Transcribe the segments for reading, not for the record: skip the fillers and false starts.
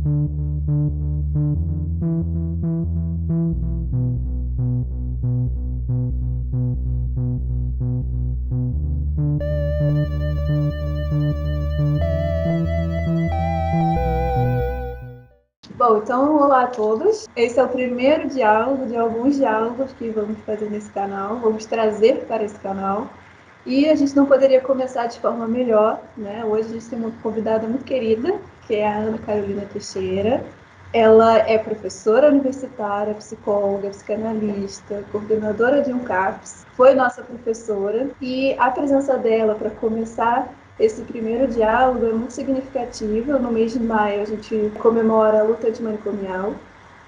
Bom, então, olá a todos. Esse é o primeiro diálogo de alguns diálogos que vamos fazer nesse canal, vamos trazer para esse canal. E a gente não poderia começar de forma melhor, né? Hoje a gente tem uma convidada muito querida, que é a Ana Carolina Teixeira. Ela é professora universitária, psicóloga, psicanalista, coordenadora de um CAPS, foi nossa professora, e a presença dela para começar esse primeiro diálogo é muito significativa. No mês de maio a gente comemora a luta antimanicomial.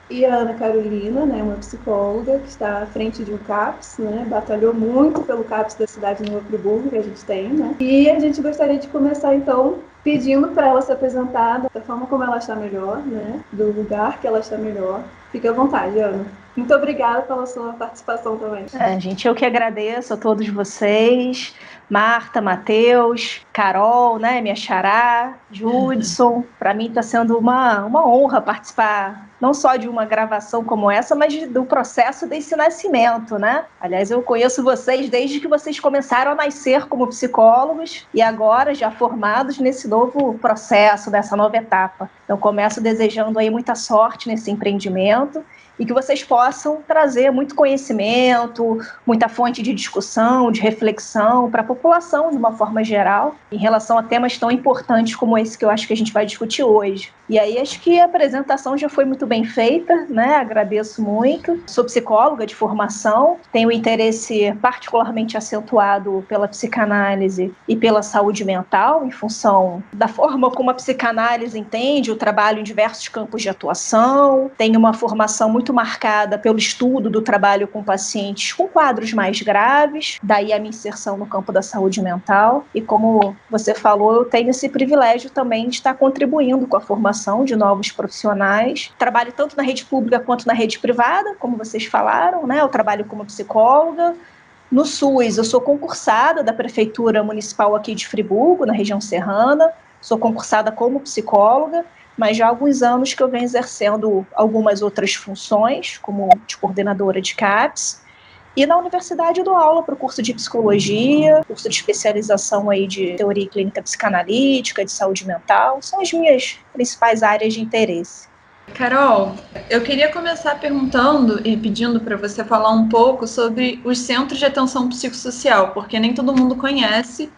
E a Ana Carolina, né, uma psicóloga que está à frente de um CAPS, né, batalhou muito pelo CAPS da cidade de Nova Friburgo, que a gente tem, né? E a gente gostaria de começar, então, pedindo para ela se apresentar da forma como ela está melhor, né, do lugar que ela está melhor. Fique à vontade, Ana. Muito obrigada pela sua participação também. Gente, eu que agradeço a todos vocês, Marta, Matheus, Carol, né, minha xará, Judson. Para mim está sendo uma honra participar não só de uma gravação como essa, mas do processo desse nascimento, né? Aliás, eu conheço vocês desde que vocês começaram a nascer como psicólogos e agora já formados nesse novo processo, nessa nova etapa. Então, começo desejando aí muita sorte nesse empreendimento e que vocês possam trazer muito conhecimento, muita fonte de discussão, de reflexão para a população de uma forma geral, em relação a temas tão importantes como esse que eu acho que a gente vai discutir hoje. E aí acho que a apresentação já foi muito bem feita, né? Agradeço muito. Sou psicóloga de formação, tenho interesse particularmente acentuado pela psicanálise e pela saúde mental, em função da forma como a psicanálise entende o trabalho em diversos campos de atuação. Tenho uma formação muito marcada pelo estudo do trabalho com pacientes com quadros mais graves, daí a minha inserção no campo da saúde mental. E como você falou, eu tenho esse privilégio também de estar contribuindo com a formação de novos profissionais. Trabalho tanto na rede pública quanto na rede privada, como vocês falaram, né? Eu trabalho como psicóloga. No SUS, eu sou concursada da Prefeitura Municipal aqui de Friburgo, na região serrana. Sou concursada como psicóloga, mas já há alguns anos que eu venho exercendo algumas outras funções, como de coordenadora de CAPS. E na universidade eu dou aula para o curso de psicologia, curso de especialização aí de teoria clínica psicanalítica, de saúde mental. São as minhas principais áreas de interesse. Carol, eu queria começar perguntando e pedindo para você falar um pouco sobre os centros de atenção psicossocial, porque nem todo mundo conhece.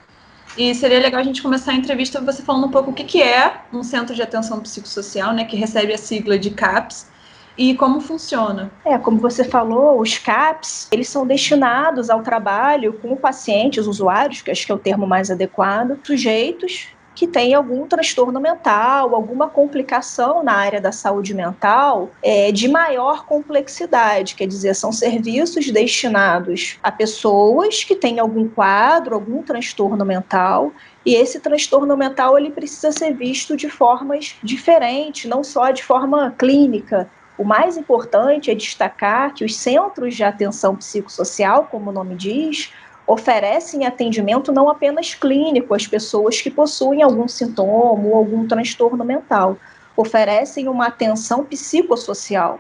E seria legal a gente começar a entrevista você falando um pouco o que é um centro de atenção psicossocial, né, que recebe a sigla de CAPS, e como funciona. Como você falou, os CAPS, eles são destinados ao trabalho com pacientes, os usuários, que acho que é o termo mais adequado, sujeitos que têm algum transtorno mental, alguma complicação na área da saúde mental de maior complexidade, quer dizer, são serviços destinados a pessoas que têm algum quadro, algum transtorno mental, e esse transtorno mental ele precisa ser visto de formas diferentes, não só de forma clínica. O mais importante é destacar que os centros de atenção psicossocial, como o nome diz, oferecem atendimento não apenas clínico às pessoas que possuem algum sintoma ou algum transtorno mental, oferecem uma atenção psicossocial.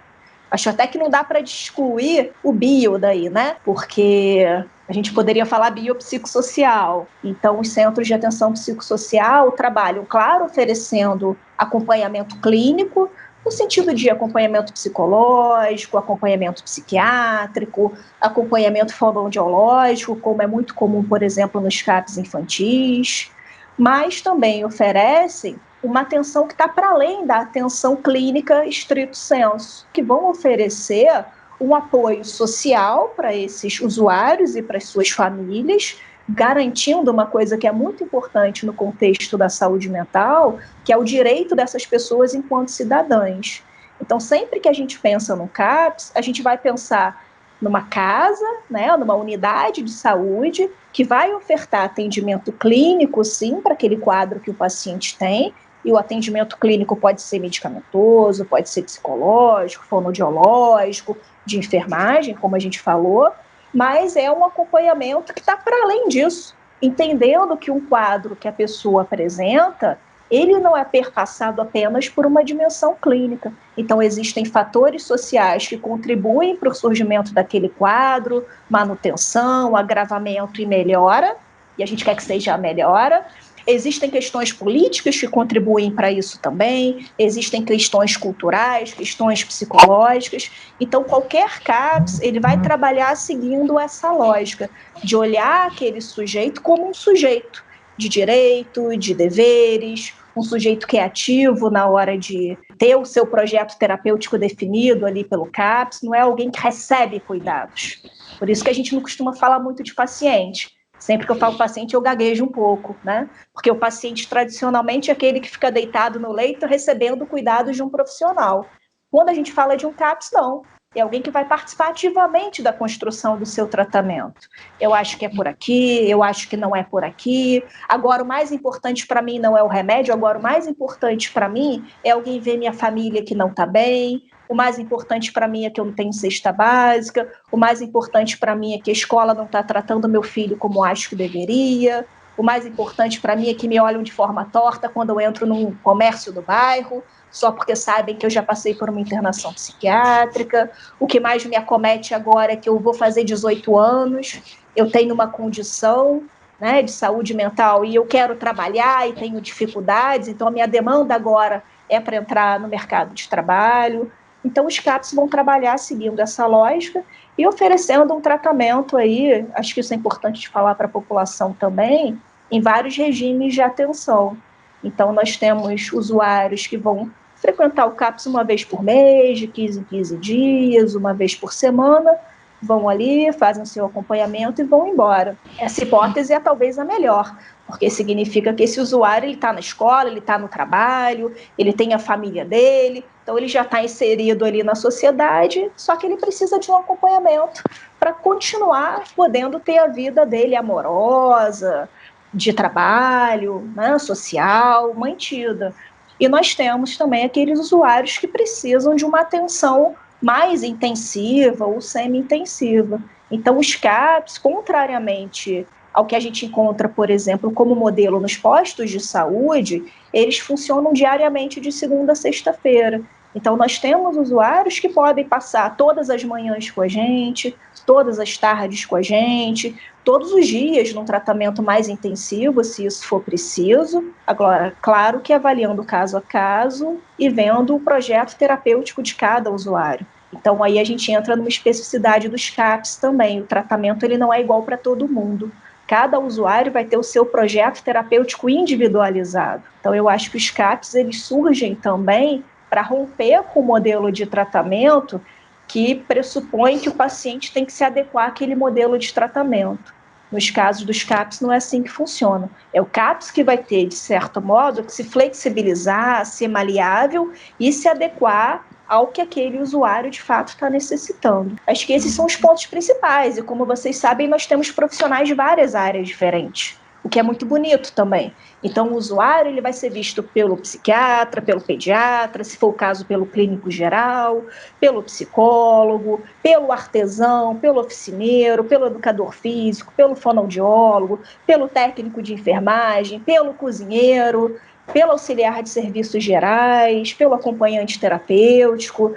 Acho até que não dá para excluir o bio daí, né? Porque a gente poderia falar biopsicossocial. Então, os centros de atenção psicossocial trabalham, claro, oferecendo acompanhamento clínico, no sentido de acompanhamento psicológico, acompanhamento psiquiátrico, acompanhamento fonoaudiológico, como é muito comum, por exemplo, nos CAPs infantis, mas também oferecem uma atenção que está para além da atenção clínica estrito sensu, que vão oferecer um apoio social para esses usuários e para as suas famílias, garantindo uma coisa que é muito importante no contexto da saúde mental, que é o direito dessas pessoas enquanto cidadãs. Então, sempre que a gente pensa no CAPS, a gente vai pensar numa casa, né, numa unidade de saúde, que vai ofertar atendimento clínico, sim, para aquele quadro que o paciente tem, e o atendimento clínico pode ser medicamentoso, pode ser psicológico, fonoaudiológico, de enfermagem, como a gente falou, mas é um acompanhamento que está para além disso, entendendo que um quadro que a pessoa apresenta, ele não é perpassado apenas por uma dimensão clínica. Então, existem fatores sociais que contribuem para o surgimento daquele quadro, manutenção, agravamento e melhora, e a gente quer que seja a melhora. Existem questões políticas que contribuem para isso também, existem questões culturais, questões psicológicas. Então, qualquer CAPS, ele vai trabalhar seguindo essa lógica de olhar aquele sujeito como um sujeito de direito, de deveres, um sujeito que é ativo na hora de ter o seu projeto terapêutico definido ali pelo CAPS, não é alguém que recebe cuidados. Por isso que a gente não costuma falar muito de paciente. Sempre que eu falo paciente, eu gaguejo um pouco, né? Porque o paciente, tradicionalmente, é aquele que fica deitado no leito recebendo cuidados de um profissional. Quando a gente fala de um CAPS, não. É alguém que vai participar ativamente da construção do seu tratamento. Eu acho que é por aqui, eu acho que não é por aqui. Agora, o mais importante para mim não é o remédio, agora o mais importante para mim é alguém ver minha família que não está bem, o mais importante para mim é que eu não tenho cesta básica, o mais importante para mim é que a escola não está tratando meu filho como acho que deveria, o mais importante para mim é que me olham de forma torta quando eu entro num comércio do bairro, só porque sabem que eu já passei por uma internação psiquiátrica. O que mais me acomete agora é que eu vou fazer 18 anos, eu tenho uma condição, né, de saúde mental e eu quero trabalhar e tenho dificuldades, então a minha demanda agora é para entrar no mercado de trabalho. Então, os CAPs vão trabalhar seguindo essa lógica e oferecendo um tratamento aí, acho que isso é importante de falar para a população também, em vários regimes de atenção. Então, nós temos usuários que vão frequentar o CAPS uma vez por mês, de 15 em 15 dias, uma vez por semana, vão ali, fazem o seu acompanhamento e vão embora. Essa hipótese é talvez a melhor, porque significa que esse usuário está na escola, ele está no trabalho, ele tem a família dele, então ele já está inserido ali na sociedade, só que ele precisa de um acompanhamento para continuar podendo ter a vida dele amorosa, de trabalho, né, social, mantida. E nós temos também aqueles usuários que precisam de uma atenção mais intensiva ou semi-intensiva. Então, os CAPs, contrariamente ao que a gente encontra, por exemplo, como modelo nos postos de saúde, eles funcionam diariamente de segunda a sexta-feira. Então, nós temos usuários que podem passar todas as manhãs com a gente, todas as tardes com a gente, todos os dias num tratamento mais intensivo, se isso for preciso. Agora, claro que avaliando caso a caso e vendo o projeto terapêutico de cada usuário. Então, aí a gente entra numa especificidade dos CAPs também. O tratamento ele não é igual para todo mundo. Cada usuário vai ter o seu projeto terapêutico individualizado. Então, eu acho que os CAPs eles surgem também para romper com o modelo de tratamento que pressupõe que o paciente tem que se adequar àquele modelo de tratamento. Nos casos dos CAPs não é assim que funciona. É o CAPs que vai ter, de certo modo, que se flexibilizar, ser maleável e se adequar ao que aquele usuário de fato está necessitando. Acho que esses são os pontos principais, e como vocês sabem, nós temos profissionais de várias áreas diferentes, o que é muito bonito também. Então, o usuário ele vai ser visto pelo psiquiatra, pelo pediatra, se for o caso, pelo clínico geral, pelo psicólogo, pelo artesão, pelo oficineiro, pelo educador físico, pelo fonoaudiólogo, pelo técnico de enfermagem, pelo cozinheiro, pelo auxiliar de serviços gerais, pelo acompanhante terapêutico.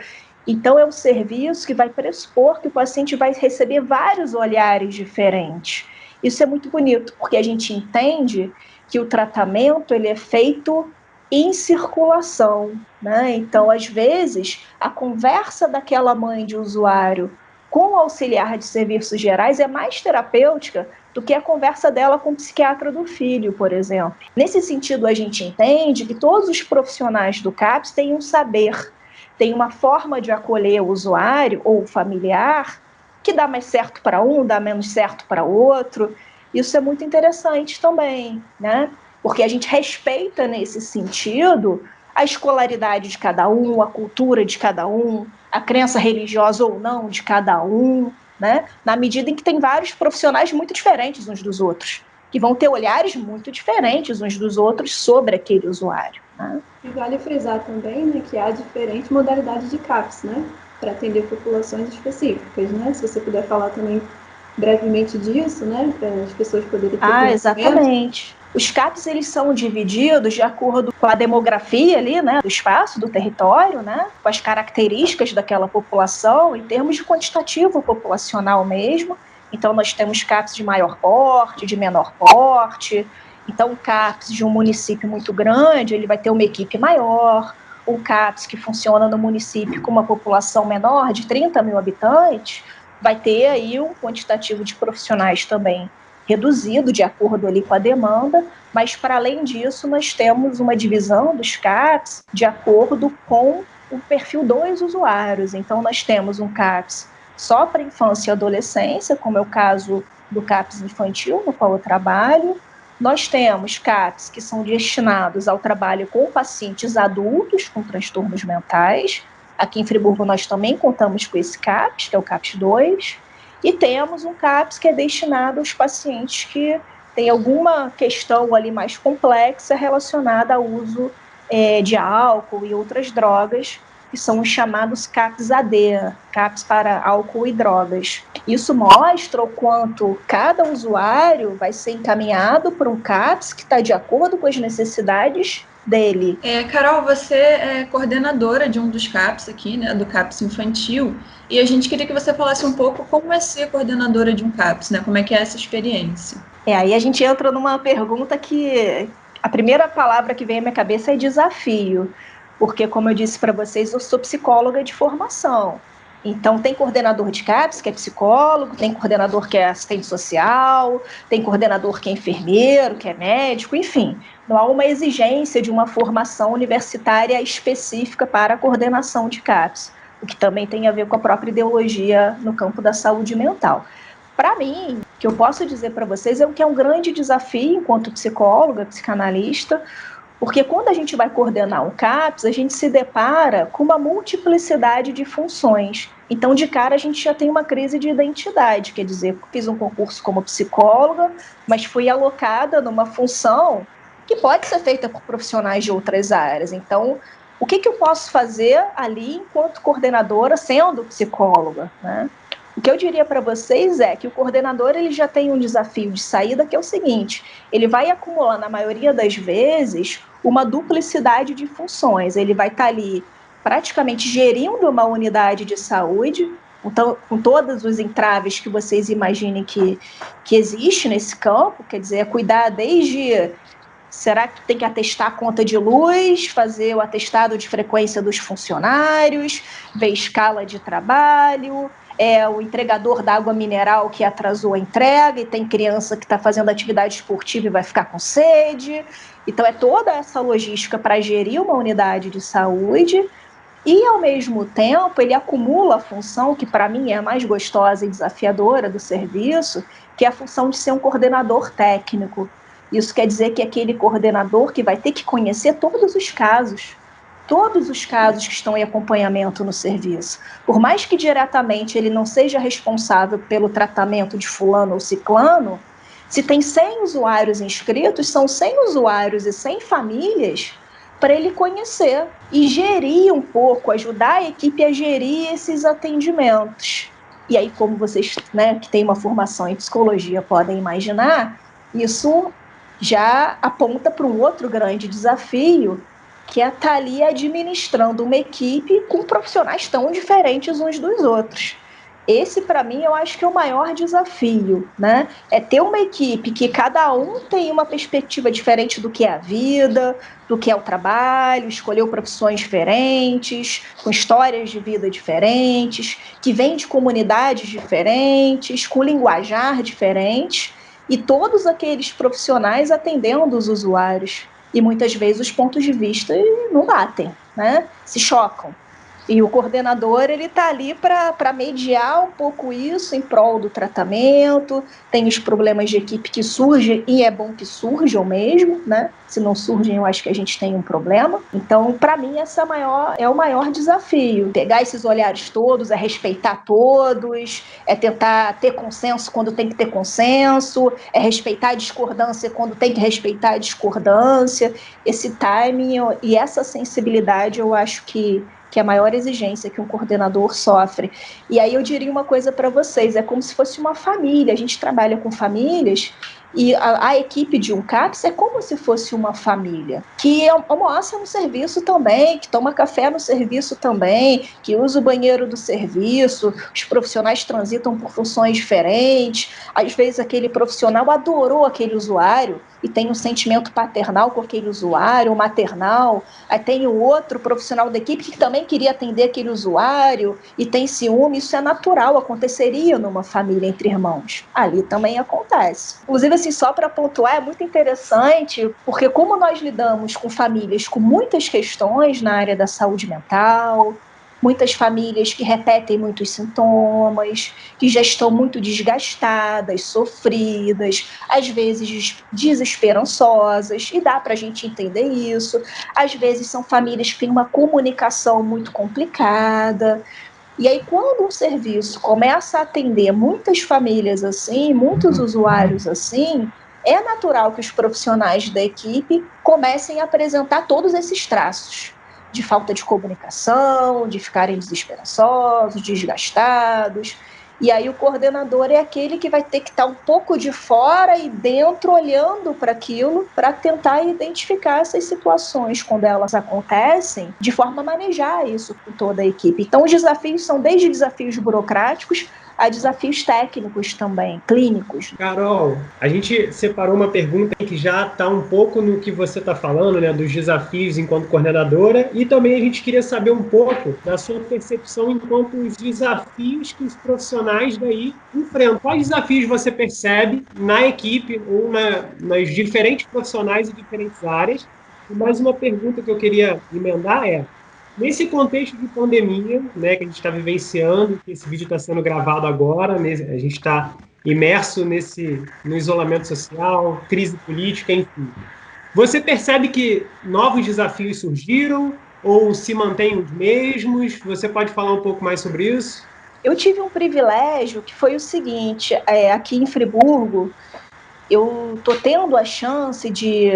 Então, é um serviço que vai pressupor que o paciente vai receber vários olhares diferentes. Isso é muito bonito, porque a gente entende que o tratamento ele é feito em circulação, né? Então, às vezes, a conversa daquela mãe de usuário com o auxiliar de serviços gerais é mais terapêutica do que a conversa dela com o psiquiatra do filho, por exemplo. Nesse sentido, a gente entende que todos os profissionais do CAPS têm um saber, têm uma forma de acolher o usuário ou o familiar que dá mais certo para um, dá menos certo para outro. Isso é muito interessante também, né? Porque a gente respeita, nesse sentido, a escolaridade de cada um, a cultura de cada um, a crença religiosa ou não de cada um, né? Na medida em que tem vários profissionais muito diferentes uns dos outros, que vão ter olhares muito diferentes uns dos outros sobre aquele usuário, né? E vale frisar também, né, que há diferentes modalidades de CAPS, né? Para atender populações específicas, né? Se você puder falar também brevemente disso, né? Para as pessoas poderem ter exatamente. Os CAPs, eles são divididos de acordo com a demografia ali, né, do espaço, do território, né, com as características daquela população, em termos de quantitativo populacional mesmo. Então, nós temos CAPs de maior porte, de menor porte. Então, o CAPs de um município muito grande, ele vai ter uma equipe maior. O CAPs que funciona no município com uma população menor, de 30 mil habitantes, vai ter aí um quantitativo de profissionais também reduzido de acordo ali com a demanda, mas para além disso nós temos uma divisão dos CAPs de acordo com o perfil dos usuários. Então nós temos um CAPs só para infância e adolescência, como é o caso do CAPs infantil, no qual eu trabalho. Nós temos CAPs que são destinados ao trabalho com pacientes adultos com transtornos mentais. Aqui em Friburgo nós também contamos com esse CAPs, que é o CAPs 2. E temos um CAPs que é destinado aos pacientes que têm alguma questão ali mais complexa relacionada ao uso de álcool e outras drogas, que são os chamados CAPs AD, CAPs para álcool e drogas. Isso mostra o quanto cada usuário vai ser encaminhado para um CAPs que está de acordo com as necessidades dele. Carol, você é coordenadora de um dos CAPs aqui, né, do CAPs infantil, e a gente queria que você falasse um pouco como é ser coordenadora de um CAPs, né, como é que é essa experiência. Aí a gente entra numa pergunta que a primeira palavra que vem à minha cabeça é desafio, porque, como eu disse para vocês, eu sou psicóloga de formação. Então, tem coordenador de CAPs que é psicólogo, tem coordenador que é assistente social, tem coordenador que é enfermeiro, que é médico, enfim. Não há uma exigência de uma formação universitária específica para a coordenação de CAPs, o que também tem a ver com a própria ideologia no campo da saúde mental. Para mim, o que eu posso dizer para vocês é que é um grande desafio enquanto psicóloga, psicanalista, porque quando a gente vai coordenar um CAPs, a gente se depara com uma multiplicidade de funções. Então, de cara, a gente já tem uma crise de identidade, quer dizer, fiz um concurso como psicóloga, mas fui alocada numa função que pode ser feita por profissionais de outras áreas. Então, o que eu posso fazer ali enquanto coordenadora, sendo psicóloga, né? O que eu diria para vocês é que o coordenador ele já tem um desafio de saída, que é o seguinte: ele vai acumular, na maioria das vezes, uma duplicidade de funções. Ele vai estar ali praticamente gerindo uma unidade de saúde, então, com todos os entraves que vocês imaginem que existe nesse campo, quer dizer, é cuidar desde... Será que tem que atestar a conta de luz, fazer o atestado de frequência dos funcionários, ver escala de trabalho, o entregador da água mineral que atrasou a entrega e tem criança que está fazendo atividade esportiva e vai ficar com sede. Então, é toda essa logística para gerir uma unidade de saúde e, ao mesmo tempo, ele acumula a função que, para mim, é a mais gostosa e desafiadora do serviço, que é a função de ser um coordenador técnico. Isso quer dizer que é aquele coordenador que vai ter que conhecer todos os casos que estão em acompanhamento no serviço. Por mais que diretamente ele não seja responsável pelo tratamento de fulano ou ciclano, se tem 100 usuários inscritos, são 100 usuários e 100 famílias para ele conhecer e gerir um pouco, ajudar a equipe a gerir esses atendimentos. E aí, como vocês, né, que têm uma formação em psicologia podem imaginar, isso já aponta para um outro grande desafio, que é estar ali administrando uma equipe com profissionais tão diferentes uns dos outros. Esse, para mim, eu acho que é o maior desafio, né? É ter uma equipe que cada um tem uma perspectiva diferente do que é a vida, do que é o trabalho, escolheu profissões diferentes, com histórias de vida diferentes, que vem de comunidades diferentes, com linguajar diferente, e todos aqueles profissionais atendendo os usuários. E muitas vezes os pontos de vista não batem, né? Se chocam. E o coordenador ele está ali para mediar um pouco isso em prol do tratamento. Tem os problemas de equipe que surgem, e é bom que surjam mesmo, né? Se não surgem, eu acho que a gente tem um problema. Então, para mim, esse é o maior desafio. Pegar esses olhares todos, é respeitar todos, é tentar ter consenso quando tem que ter consenso, é respeitar a discordância quando tem que respeitar a discordância. Esse timing e essa sensibilidade, eu acho que é a maior exigência que um coordenador sofre. E aí eu diria uma coisa para vocês, é como se fosse uma família. A gente trabalha com famílias E a equipe de um CAPS é como se fosse uma família, que almoça no serviço também, que toma café no serviço também, que usa o banheiro do serviço, os profissionais transitam por funções diferentes, às vezes aquele profissional adorou aquele usuário e tem um sentimento paternal com aquele usuário, maternal, aí tem o outro profissional da equipe que também queria atender aquele usuário e tem ciúme, isso é natural, aconteceria numa família entre irmãos. Ali também acontece. Inclusive, assim, só para pontuar, é muito interessante, porque como nós lidamos com famílias com muitas questões na área da saúde mental, muitas famílias que repetem muitos sintomas, que já estão muito desgastadas, sofridas, às vezes desesperançosas, e dá para a gente entender isso. Às vezes são famílias que têm uma comunicação muito complicada. E aí, quando um serviço começa a atender muitas famílias assim, muitos usuários assim, é natural que os profissionais da equipe comecem a apresentar todos esses traços de falta de comunicação, de ficarem desesperançosos, desgastados. E aí o coordenador é aquele que vai ter que estar um pouco de fora e dentro, olhando para aquilo, para tentar identificar essas situações quando elas acontecem, de forma a manejar isso com toda a equipe. Então os desafios são desde desafios burocráticos a desafios técnicos também, clínicos. Carol, a gente separou uma pergunta que já está um pouco no que você está falando, né, dos desafios enquanto coordenadora, e também a gente queria saber um pouco da sua percepção enquanto os desafios que os profissionais daí enfrentam. Quais desafios você percebe na equipe ou nas diferentes profissionais e diferentes áreas? E mais uma pergunta que eu queria emendar é: nesse contexto de pandemia, né, que a gente está vivenciando, que esse vídeo está sendo gravado agora, né, a gente está imerso no isolamento social, crise política, enfim. Você percebe que novos desafios surgiram ou se mantêm os mesmos? Você pode falar um pouco mais sobre isso? Eu tive um privilégio que foi o seguinte, aqui em Friburgo, eu estou tendo a chance de,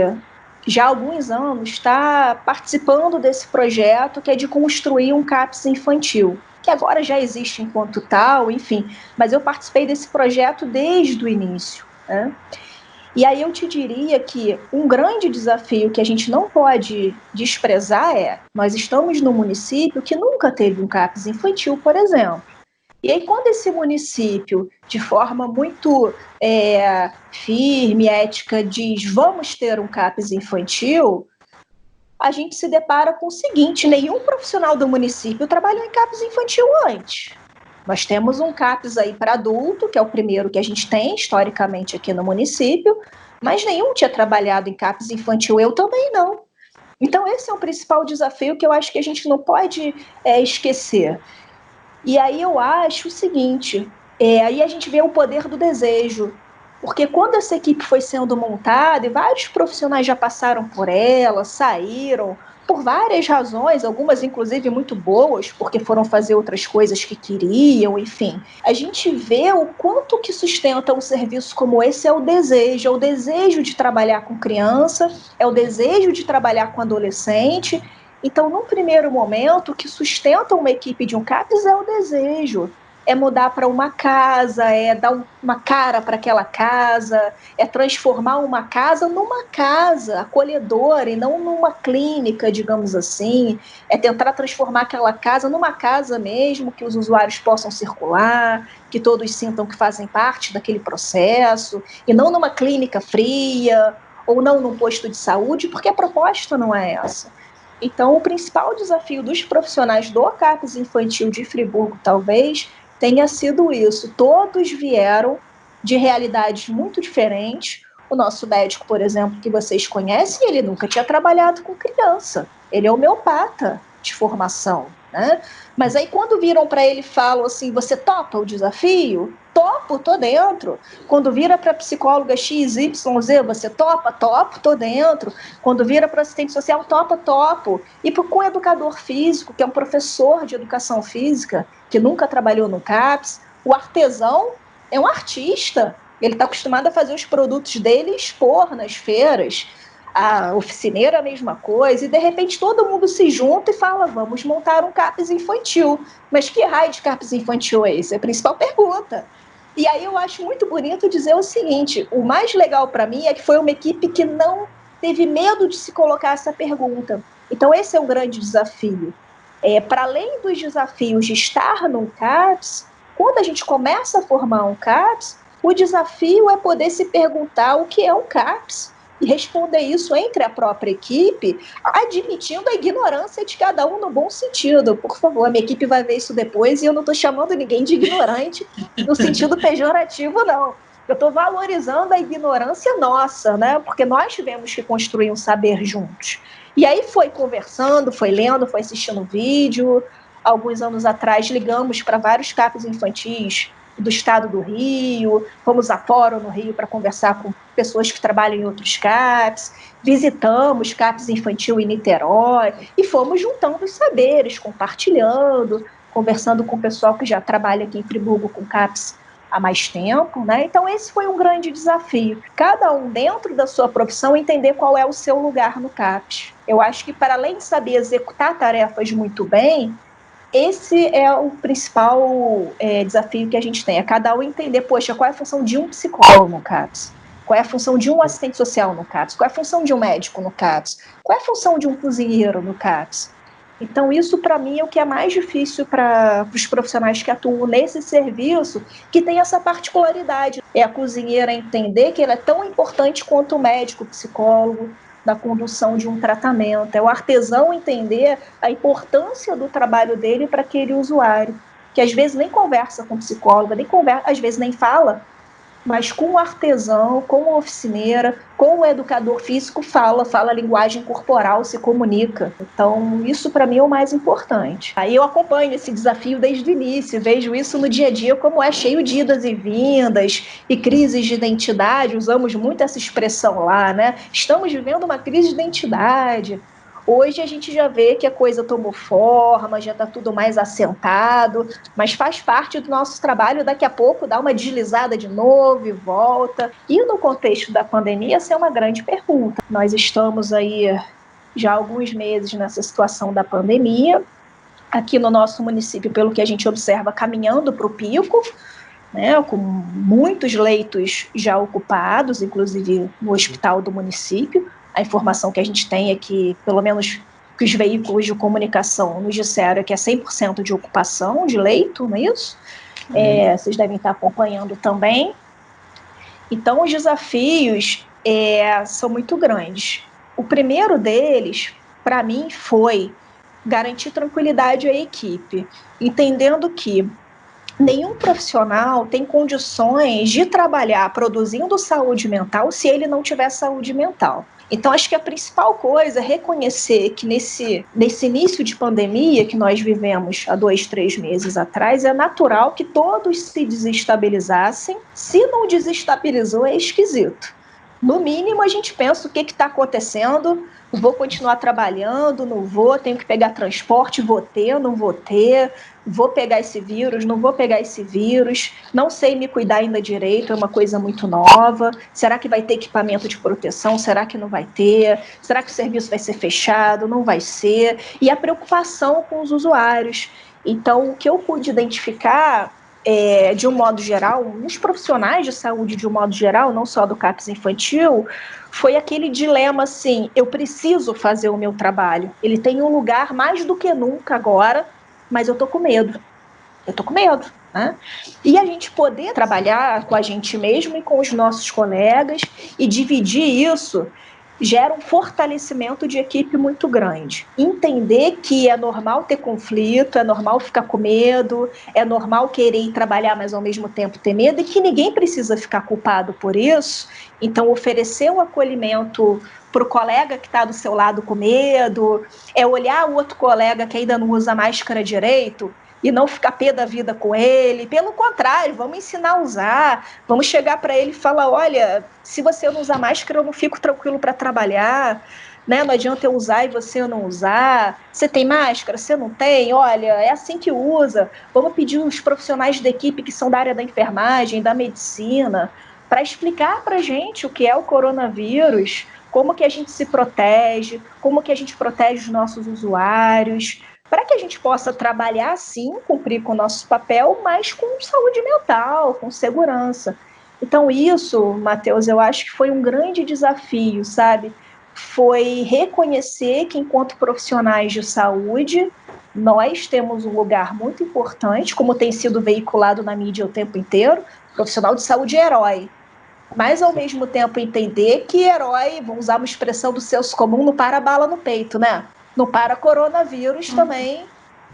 já há alguns anos, estar participando desse projeto que é de construir um CAPS infantil, que agora já existe enquanto tal, enfim, mas eu participei desse projeto desde o início, né? E aí eu te diria que um grande desafio que a gente não pode desprezar nós estamos num município que nunca teve um CAPS infantil, por exemplo. E aí, quando esse município, de forma muito firme, ética, diz vamos ter um CAPS infantil, a gente se depara com o seguinte: nenhum profissional do município trabalhou em CAPS infantil antes. Nós temos um CAPS aí para adulto, que é o primeiro que a gente tem, historicamente, aqui no município, mas nenhum tinha trabalhado em CAPS infantil, eu também não. Então, esse é o principal desafio que eu acho que a gente não pode esquecer. E aí eu acho o seguinte, aí a gente vê o poder do desejo, porque quando essa equipe foi sendo montada, e vários profissionais já passaram por ela, saíram, por várias razões, algumas inclusive muito boas, porque foram fazer outras coisas que queriam, enfim. A gente vê o quanto que sustenta um serviço como esse é o desejo de trabalhar com criança, é o desejo de trabalhar com adolescente. Então, num primeiro momento, o que sustenta uma equipe de um CAPS é o desejo, é mudar para uma casa, é dar uma cara para aquela casa, é transformar uma casa numa casa acolhedora e não numa clínica, digamos assim, é tentar transformar aquela casa numa casa mesmo, que os usuários possam circular, que todos sintam que fazem parte daquele processo, e não numa clínica fria, ou não num posto de saúde, porque a proposta não é essa. Então, o principal desafio dos profissionais do CAPS infantil de Friburgo, talvez, tenha sido isso. Todos vieram de realidades muito diferentes. O nosso médico, por exemplo, que vocês conhecem, ele nunca tinha trabalhado com criança. Ele é homeopata de formação, né? Mas aí quando viram para ele e falam assim, você topa o desafio? Topo, tô dentro. Quando vira para a psicóloga XYZ, você topa? Topo, tô dentro. Quando vira para o assistente social, topa, topo. E com o educador físico, que é um professor de educação física, que nunca trabalhou no CAPS, o artesão é um artista. Ele está acostumado a fazer os produtos dele e expor nas feiras. A oficineira a mesma coisa, e de repente todo mundo se junta e fala, vamos montar um CAPS infantil. Mas que raio de CAPS infantil é esse? É a principal pergunta. E aí eu acho muito bonito dizer o seguinte, o mais legal para mim é que foi uma equipe que não teve medo de se colocar essa pergunta. Então esse é um grande desafio. Para além dos desafios de estar num CAPS, quando a gente começa a formar um CAPS, o desafio é poder se perguntar o que é um CAPS e responder isso entre a própria equipe, admitindo a ignorância de cada um no bom sentido. Por favor, a minha equipe vai ver isso depois e eu não estou chamando ninguém de ignorante no sentido pejorativo, não. Eu estou valorizando a ignorância nossa, né? Porque nós tivemos que construir um saber juntos. E aí foi conversando, foi lendo, foi assistindo vídeo. Alguns anos atrás ligamos para vários CAPs infantis do estado do Rio, fomos a fórum no Rio para conversar com pessoas que trabalham em outros CAPs, visitamos CAPs infantil em Niterói e fomos juntando os saberes, compartilhando, conversando com o pessoal que já trabalha aqui em Friburgo com CAPs há mais tempo, né? Então esse foi um grande desafio. Cada um dentro da sua profissão entender qual é o seu lugar no CAPS. Eu acho que para além de saber executar tarefas muito bem, esse é o principal desafio que a gente tem, é cada um entender, poxa, qual é a função de um psicólogo no CAPS? Qual é a função de um assistente social no CAPS? Qual é a função de um médico no CAPS? Qual é a função de um cozinheiro no CAPS? Então, isso, para mim, é o que é mais difícil para os profissionais que atuam nesse serviço, que tem essa particularidade. É a cozinheira entender que ela é tão importante quanto o médico, o psicólogo, da condução de um tratamento. É o artesão entender a importância do trabalho dele para aquele usuário, que às vezes nem conversa com o psicólogo, às vezes nem fala, mas com o artesão, com a oficineira, com o educador físico, fala a linguagem corporal, se comunica. Então, isso para mim é o mais importante. Aí eu acompanho esse desafio desde o início, vejo isso no dia a dia como é cheio de idas e vindas e crises de identidade, usamos muito essa expressão lá, né? Estamos vivendo uma crise de identidade. Hoje a gente já vê que a coisa tomou forma, já está tudo mais assentado, mas faz parte do nosso trabalho daqui a pouco dar uma deslizada de novo e volta. E no contexto da pandemia, essa é uma grande pergunta. Nós estamos aí já há alguns meses nessa situação da pandemia, aqui no nosso município, pelo que a gente observa, caminhando para o pico, né, com muitos leitos já ocupados, inclusive no hospital do município. A informação que a gente tem é que, pelo menos que os veículos de comunicação nos disseram, é que é 100% de ocupação de leito, não é isso? Vocês devem estar acompanhando também. Então, os desafios são muito grandes. O primeiro deles, para mim, foi garantir tranquilidade à equipe, entendendo que nenhum profissional tem condições de trabalhar produzindo saúde mental se ele não tiver saúde mental. Então, acho que a principal coisa é reconhecer que nesse início de pandemia que nós vivemos há 2, 3 meses atrás, é natural que todos se desestabilizassem. Se não desestabilizou, é esquisito. No mínimo, a gente pensa o que está acontecendo, vou continuar trabalhando, não vou, tenho que pegar transporte, vou ter, não vou ter, vou pegar esse vírus, não vou pegar esse vírus, não sei me cuidar ainda direito, é uma coisa muito nova, será que vai ter equipamento de proteção, será que não vai ter, será que o serviço vai ser fechado, não vai ser, e a preocupação com os usuários. Então, o que eu pude identificar de um modo geral, nos profissionais de saúde de um modo geral, não só do CAPS infantil, foi aquele dilema assim, eu preciso fazer o meu trabalho, ele tem um lugar mais do que nunca agora, mas eu tô com medo, né? E a gente poder trabalhar com a gente mesmo e com os nossos colegas e dividir isso gera um fortalecimento de equipe muito grande. Entender que é normal ter conflito, é normal ficar com medo, é normal querer ir trabalhar, mas ao mesmo tempo ter medo, e que ninguém precisa ficar culpado por isso. Então, oferecer um acolhimento para o colega que está do seu lado com medo, é olhar o outro colega que ainda não usa máscara direito e não ficar pé da vida com ele. Pelo contrário, vamos ensinar a usar, vamos chegar para ele e falar, olha, se você não usar máscara, eu não fico tranquilo para trabalhar, né? Não adianta eu usar e você não usar. Você tem máscara? Você não tem? Olha, é assim que usa. Vamos pedir os profissionais da equipe que são da área da enfermagem, da medicina, para explicar para a gente o que é o coronavírus, como que a gente se protege, como que a gente protege os nossos usuários, para que a gente possa trabalhar, sim, cumprir com o nosso papel, mas com saúde mental, com segurança. Então isso, Matheus, eu acho que foi um grande desafio, sabe? Foi reconhecer que, enquanto profissionais de saúde, nós temos um lugar muito importante, como tem sido veiculado na mídia o tempo inteiro. Profissional de saúde é herói, mas ao mesmo tempo entender que herói, vou usar uma expressão do senso comum, não para bala no peito, né? Não para coronavírus também,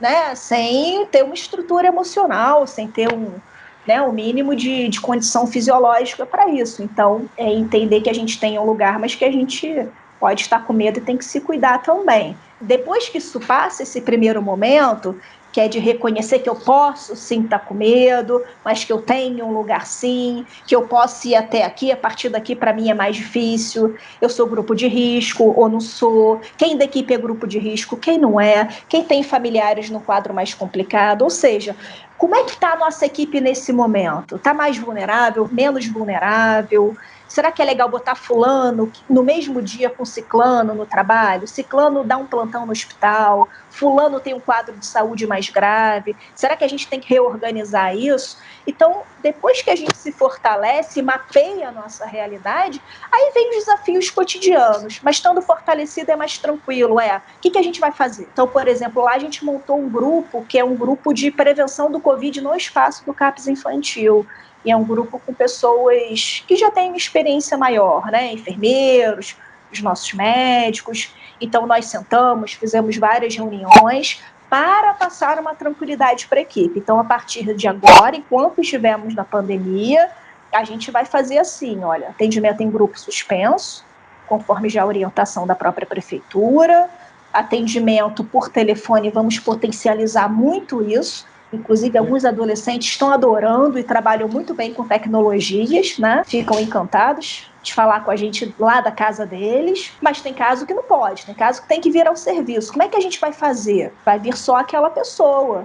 né? Sem ter uma estrutura emocional, sem ter um mínimo de condição fisiológica para isso. Então, é entender que a gente tem um lugar, mas que a gente pode estar com medo e tem que se cuidar também. Depois que isso passa, esse primeiro momento, que é de reconhecer que eu posso sim estar com medo, mas que eu tenho um lugar sim, que eu posso ir até aqui, a partir daqui para mim é mais difícil, eu sou grupo de risco ou não sou, quem da equipe é grupo de risco, quem não é, quem tem familiares no quadro mais complicado, ou seja, como é que está a nossa equipe nesse momento? Está mais vulnerável, menos vulnerável? Será que é legal botar fulano no mesmo dia com ciclano no trabalho? Ciclano dá um plantão no hospital, fulano tem um quadro de saúde mais grave. Será que a gente tem que reorganizar isso? Então, depois que a gente se fortalece e mapeia a nossa realidade, aí vem os desafios cotidianos, mas estando fortalecido é mais tranquilo. O que a gente vai fazer? Então, por exemplo, lá a gente montou um grupo, que é um grupo de prevenção do Covid no espaço do CAPS infantil. E é um grupo com pessoas que já têm uma experiência maior, né? Enfermeiros, os nossos médicos. Então, nós sentamos, fizemos várias reuniões para passar uma tranquilidade para a equipe. Então, a partir de agora, enquanto estivermos na pandemia, a gente vai fazer assim, olha, atendimento em grupo suspenso, conforme já a orientação da própria prefeitura, atendimento por telefone, vamos potencializar muito isso. Inclusive, alguns adolescentes estão adorando e trabalham muito bem com tecnologias, né? Ficam encantados de falar com a gente lá da casa deles, mas tem caso que não pode, tem caso que tem que vir ao serviço. Como é que a gente vai fazer? Vai vir só aquela pessoa.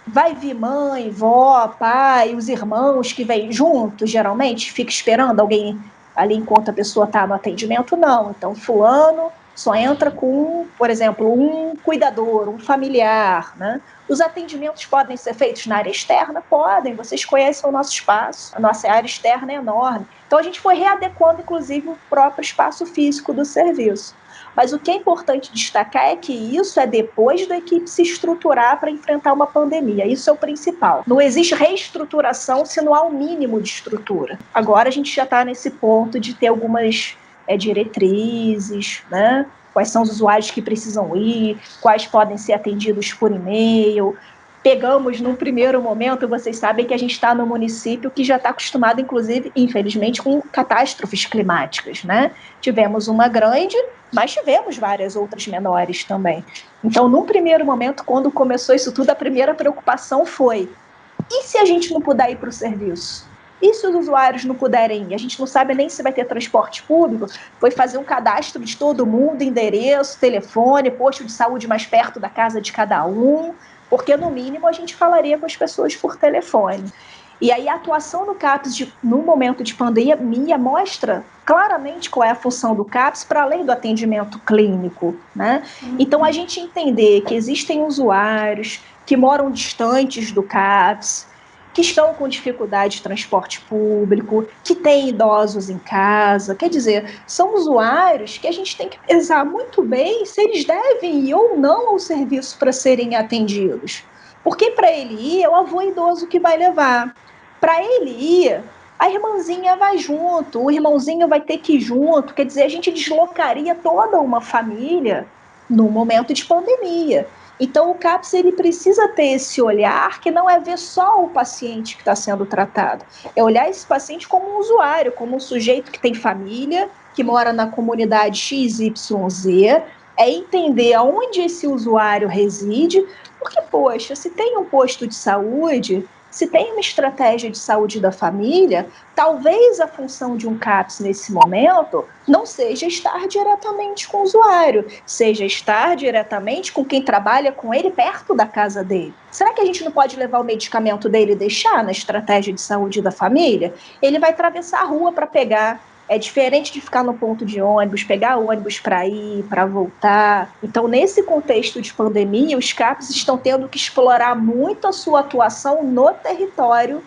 Vai vir mãe, vó, pai, os irmãos que vêm juntos, geralmente, fica esperando alguém ali enquanto a pessoa está no atendimento? Não. Então, fulano só entra com, por exemplo, um cuidador, um familiar, né? Os atendimentos podem ser feitos na área externa? Podem, vocês conhecem o nosso espaço, a nossa área externa é enorme. Então, a gente foi readequando, inclusive, o próprio espaço físico do serviço. Mas o que é importante destacar é que isso é depois da equipe se estruturar para enfrentar uma pandemia. Isso é o principal. Não existe reestruturação se não há um mínimo de estrutura. Agora a gente já está nesse ponto de ter algumas diretrizes, né? Quais são os usuários que precisam ir, quais podem ser atendidos por e-mail. Pegamos num primeiro momento, vocês sabem que a gente está no município que já está acostumado, inclusive, infelizmente, com catástrofes climáticas, né? Tivemos uma grande, mas tivemos várias outras menores também. Então, num primeiro momento, quando começou isso tudo, a primeira preocupação foi: e se a gente não puder ir para o serviço? E se os usuários não puderem ir? A gente não sabe nem se vai ter transporte público. Foi fazer um cadastro de todo mundo, endereço, telefone, posto de saúde mais perto da casa de cada um, porque no mínimo a gente falaria com as pessoas por telefone. E aí a atuação do CAPS no momento de pandemia mostra claramente qual é a função do CAPS para além do atendimento clínico, né? Então a gente entender que existem usuários que moram distantes do CAPS, que estão com dificuldade de transporte público, que têm idosos em casa. Quer dizer, são usuários que a gente tem que pesar muito bem se eles devem ir ou não ao serviço para serem atendidos. Porque para ele ir, é o avô idoso que vai levar. Para ele ir, a irmãzinha vai junto, o irmãozinho vai ter que ir junto. Quer dizer, a gente deslocaria toda uma família no momento de pandemia. Então, o CAPS ele precisa ter esse olhar que não é ver só o paciente que está sendo tratado, é olhar esse paciente como um usuário, como um sujeito que tem família, que mora na comunidade XYZ, é entender aonde esse usuário reside, porque, poxa, se tem um posto de saúde, se tem uma estratégia de saúde da família, talvez a função de um CAPS nesse momento não seja estar diretamente com o usuário, seja estar diretamente com quem trabalha com ele perto da casa dele. Será que a gente não pode levar o medicamento dele e deixar na estratégia de saúde da família? Ele vai atravessar a rua para pegar. É diferente de ficar no ponto de ônibus, pegar ônibus para ir, para voltar. Então, nesse contexto de pandemia, os CAPs estão tendo que explorar muito a sua atuação no território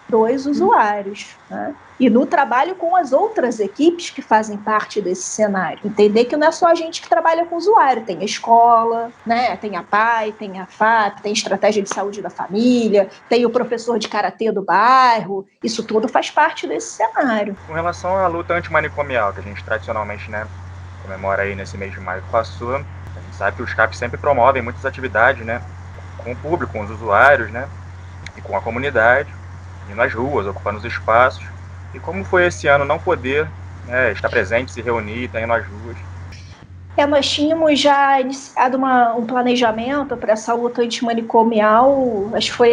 dos usuários, né? E no trabalho com as outras equipes que fazem parte desse cenário. Entender que não é só a gente que trabalha com o usuário, tem a escola, né? Tem a PAI, tem a FAP, tem a estratégia de saúde da família, tem o professor de karatê do bairro, isso tudo faz parte desse cenário. Com relação à luta antimanicomial, que a gente tradicionalmente, né, comemora aí nesse mês de maio que passou, a gente sabe que os CAPs sempre promovem muitas atividades, né, com o público, com os usuários, né, e com a comunidade, indo nas ruas, ocupando os espaços. E como foi esse ano não poder, né, estar presente, se reunir, estar indo nas ruas? Nós tínhamos já iniciado um planejamento para essa luta antimanicomial, acho que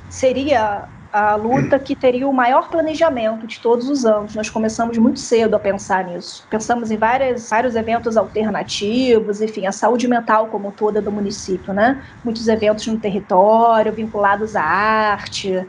seria a luta que teria o maior planejamento de todos os anos. Nós começamos muito cedo a pensar nisso. Pensamos em vários eventos alternativos, enfim, a saúde mental como toda do município, né? Muitos eventos no território, vinculados à arte.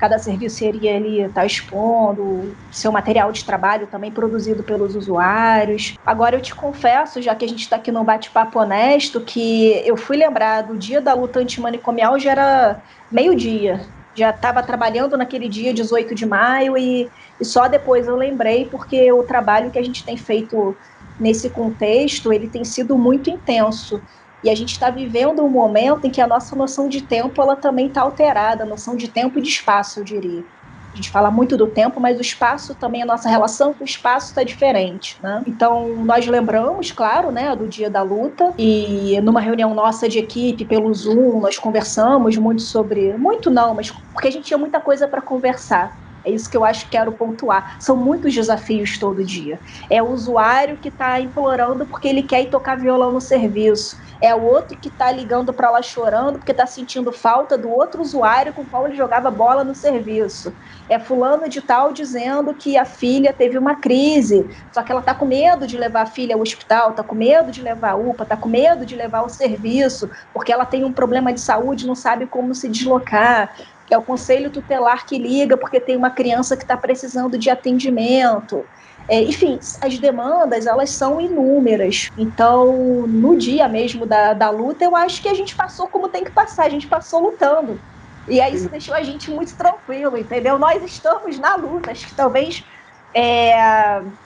Cada serviço iria ali estar expondo seu material de trabalho também produzido pelos usuários. Agora eu te confesso, já que a gente está aqui num bate-papo honesto, que eu fui lembrar do dia da luta antimanicomial, já era meio-dia. Já estava trabalhando naquele dia, 18 de maio, e só depois eu lembrei, porque o trabalho que a gente tem feito nesse contexto, ele tem sido muito intenso. E a gente está vivendo um momento em que a nossa noção de tempo ela também está alterada, a noção de tempo e de espaço, eu diria. A gente fala muito do tempo, mas o espaço também, a nossa relação com o espaço está diferente, né? Então, nós lembramos, claro, né, do dia da luta, e numa reunião nossa de equipe pelo Zoom, nós conversamos muito sobre... Muito não, mas porque a gente tinha muita coisa para conversar. É isso que eu acho que quero pontuar. São muitos desafios todo dia. É o usuário que está implorando porque ele quer ir tocar violão no serviço. É o outro que está ligando para lá chorando porque está sentindo falta do outro usuário com o qual ele jogava bola no serviço. É fulano de tal dizendo que a filha teve uma crise, só que ela está com medo de levar a filha ao hospital, está com medo de levar a UPA, está com medo de levar ao serviço, porque ela tem um problema de saúde, não sabe como se deslocar. É o conselho tutelar que liga porque tem uma criança que está precisando de atendimento. Enfim, as demandas, elas são inúmeras. Então, no dia mesmo da luta, eu acho que a gente passou como tem que passar, a gente passou lutando. E aí isso deixou a gente muito tranquilo, entendeu? Nós estamos na luta, acho que talvez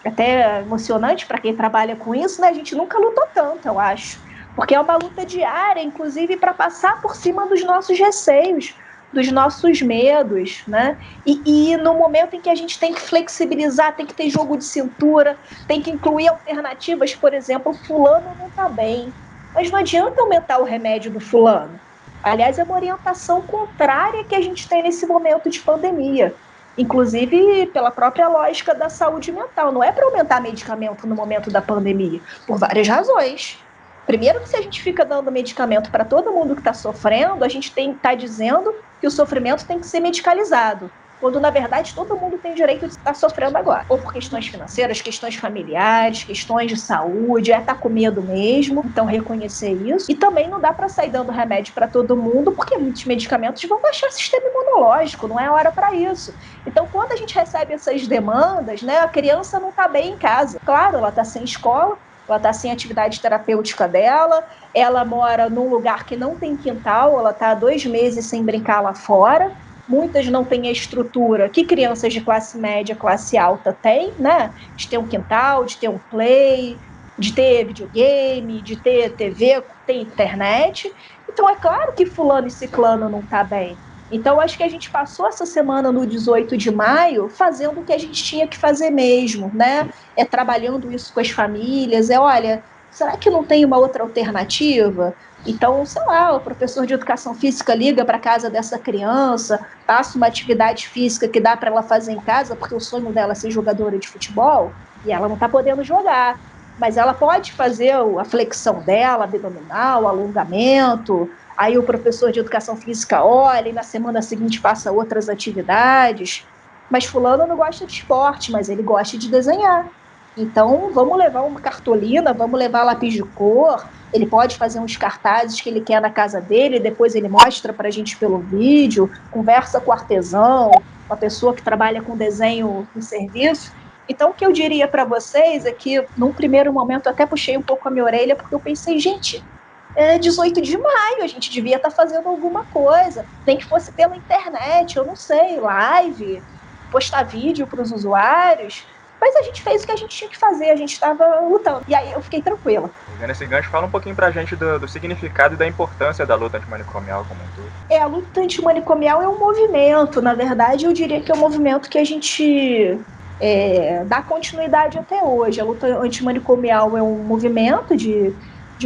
até emocionante para quem trabalha com isso, né? A gente nunca lutou tanto, eu acho. Porque é uma luta diária, inclusive para passar por cima dos nossos receios, dos nossos medos, né? E no momento em que a gente tem que flexibilizar, tem que ter jogo de cintura, tem que incluir alternativas, por exemplo, fulano não está bem, mas não adianta aumentar o remédio do fulano. Aliás, é uma orientação contrária que a gente tem nesse momento de pandemia, inclusive pela própria lógica da saúde mental. Não é para aumentar medicamento no momento da pandemia, por várias razões. Primeiro, que se a gente fica dando medicamento para todo mundo que está sofrendo, a gente está dizendo que o sofrimento tem que ser medicalizado, quando, na verdade, todo mundo tem direito de estar sofrendo agora. Ou por questões financeiras, questões familiares, questões de saúde, tá com medo mesmo, então reconhecer isso. E também não dá para sair dando remédio para todo mundo, porque muitos medicamentos vão baixar o sistema imunológico, não é hora para isso. Então, quando a gente recebe essas demandas, né, a criança não está bem em casa. Claro, ela está sem escola, ela está sem atividade terapêutica dela, ela mora num lugar que não tem quintal, ela está há 2 meses sem brincar lá fora, muitas não têm a estrutura que crianças de classe média, classe alta têm, né? De ter um quintal, de ter um play, de ter videogame, de ter TV, ter internet. Então é claro que fulano e ciclano não está bem. Então, acho que a gente passou essa semana, no 18 de maio, fazendo o que a gente tinha que fazer mesmo, né? Trabalhando isso com as famílias, olha, será que não tem uma outra alternativa? Então, sei lá, o professor de educação física liga para a casa dessa criança, passa uma atividade física que dá para ela fazer em casa, porque o sonho dela é ser jogadora de futebol, e ela não está podendo jogar. Mas ela pode fazer a flexão dela, abdominal, alongamento. Aí o professor de educação física olha e na semana seguinte passa outras atividades. Mas fulano não gosta de esporte, mas ele gosta de desenhar. Então vamos levar uma cartolina, vamos levar lápis de cor. Ele pode fazer uns cartazes que ele quer na casa dele, depois ele mostra para a gente pelo vídeo, conversa com o artesão, com a pessoa que trabalha com desenho no serviço. Então, o que eu diria para vocês é que, num primeiro momento, eu até puxei um pouco a minha orelha, porque eu pensei, gente, é 18 de maio, a gente devia estar fazendo alguma coisa, nem que fosse pela internet, eu não sei, live, postar vídeo para os usuários, mas a gente fez o que a gente tinha que fazer, a gente estava lutando, e aí eu fiquei tranquila. Pegando esse gancho, fala um pouquinho pra gente do significado e da importância da luta antimanicomial como um todo. A luta antimanicomial é um movimento, na verdade eu diria que é um movimento que a gente dá continuidade até hoje. A luta antimanicomial é um movimento de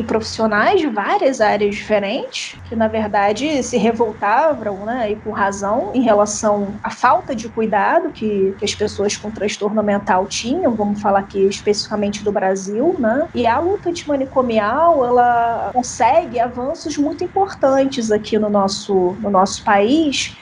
profissionais de várias áreas diferentes, que na verdade se revoltavam, né, e com razão, em relação à falta de cuidado que as pessoas com transtorno mental tinham, vamos falar aqui especificamente do Brasil, né, e a luta antimanicomial, ela consegue avanços muito importantes aqui no nosso país.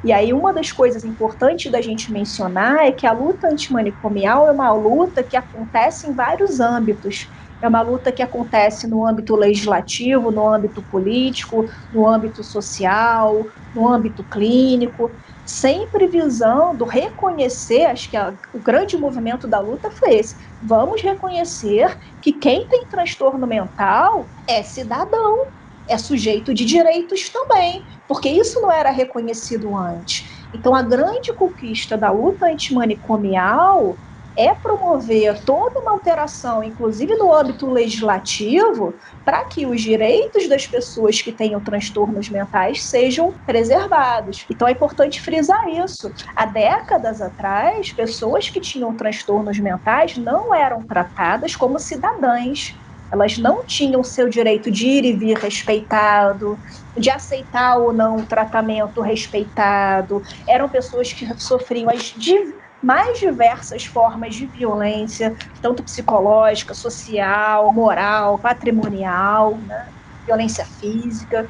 E aí uma das coisas importantes da gente mencionar é que a luta antimanicomial é uma luta que acontece em vários âmbitos. É uma luta que acontece no âmbito legislativo, no âmbito político, no âmbito social, no âmbito clínico, sempre visando reconhecer, acho que o grande movimento da luta foi esse, vamos reconhecer que quem tem transtorno mental é cidadão, é sujeito de direitos também, porque isso não era reconhecido antes. Então, a grande conquista da luta antimanicomial é promover toda uma alteração, inclusive no âmbito legislativo, para que os direitos das pessoas que tenham transtornos mentais sejam preservados. Então é importante frisar isso. Há décadas atrás, pessoas que tinham transtornos mentais não eram tratadas como cidadãs. Elas não tinham seu direito de ir e vir respeitado, de aceitar ou não um tratamento respeitado. Eram pessoas que sofriam as mais diversas formas de violência, tanto psicológica, social, moral, patrimonial, né? Violência física.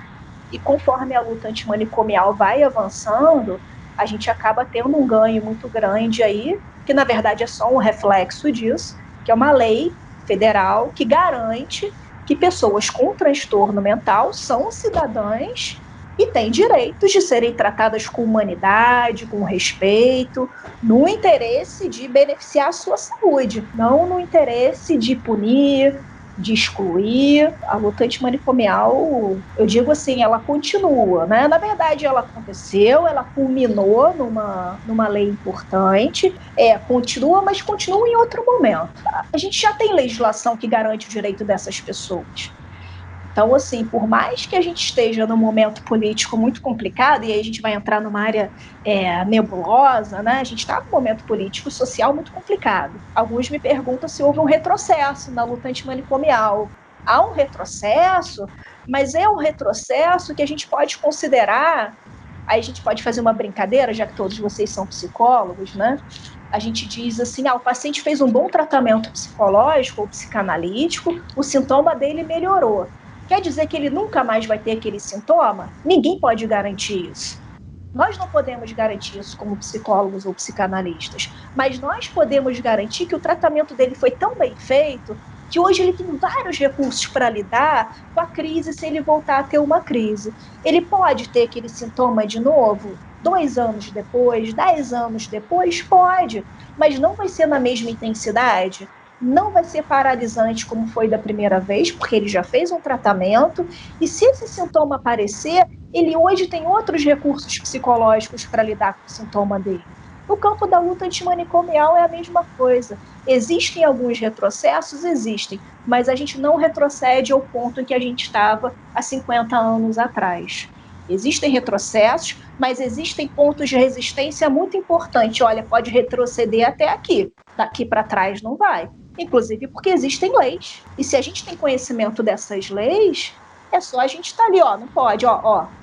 E conforme a luta antimanicomial vai avançando, a gente acaba tendo um ganho muito grande aí, que na verdade é só um reflexo disso, que é uma lei federal que garante que pessoas com transtorno mental são cidadãs e têm direitos de serem tratadas com humanidade, com respeito, no interesse de beneficiar a sua saúde, não no interesse de punir, de excluir. A luta antimanicomial, eu digo assim, ela continua, né? Na verdade, ela aconteceu, ela culminou numa lei importante, continua, mas continua em outro momento. A gente já tem legislação que garante o direito dessas pessoas. Então, assim, por mais que a gente esteja num momento político muito complicado, e aí a gente vai entrar numa área nebulosa, né? A gente está num momento político e social muito complicado. Alguns me perguntam se houve um retrocesso na luta antimanicomial. Há um retrocesso, mas é um retrocesso que a gente pode considerar, aí a gente pode fazer uma brincadeira, já que todos vocês são psicólogos, né? A gente diz assim, o paciente fez um bom tratamento psicológico ou psicanalítico, o sintoma dele melhorou. Quer dizer que ele nunca mais vai ter aquele sintoma? Ninguém pode garantir isso. Nós não podemos garantir isso como psicólogos ou psicanalistas, mas nós podemos garantir que o tratamento dele foi tão bem feito que hoje ele tem vários recursos para lidar com a crise se ele voltar a ter uma crise. Ele pode ter aquele sintoma de novo 2 anos depois, 10 anos depois? Pode, mas não vai ser na mesma intensidade. Não vai ser paralisante como foi da primeira vez, porque ele já fez um tratamento, e se esse sintoma aparecer, ele hoje tem outros recursos psicológicos para lidar com o sintoma dele. No campo da luta antimanicomial é a mesma coisa. Existem alguns retrocessos? Existem, mas a gente não retrocede ao ponto em que a gente estava há 50 anos atrás. Existem retrocessos, mas existem pontos de resistência muito importantes. Olha, pode retroceder até aqui, daqui para trás não vai. Inclusive porque existem leis. E se a gente tem conhecimento dessas leis, é só a gente estar ali, não pode,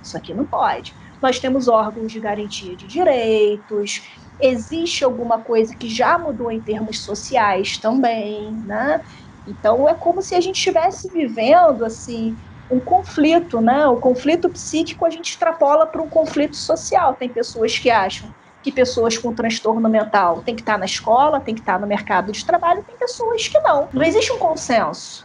isso aqui não pode. Nós temos órgãos de garantia de direitos, existe alguma coisa que já mudou em termos sociais também, né? Então é como se a gente estivesse vivendo, assim, um conflito, né? O conflito psíquico a gente extrapola para um conflito social. Tem pessoas que acham que pessoas com transtorno mental têm que estar na escola, têm que estar no mercado de trabalho, tem pessoas que não. Não existe um consenso.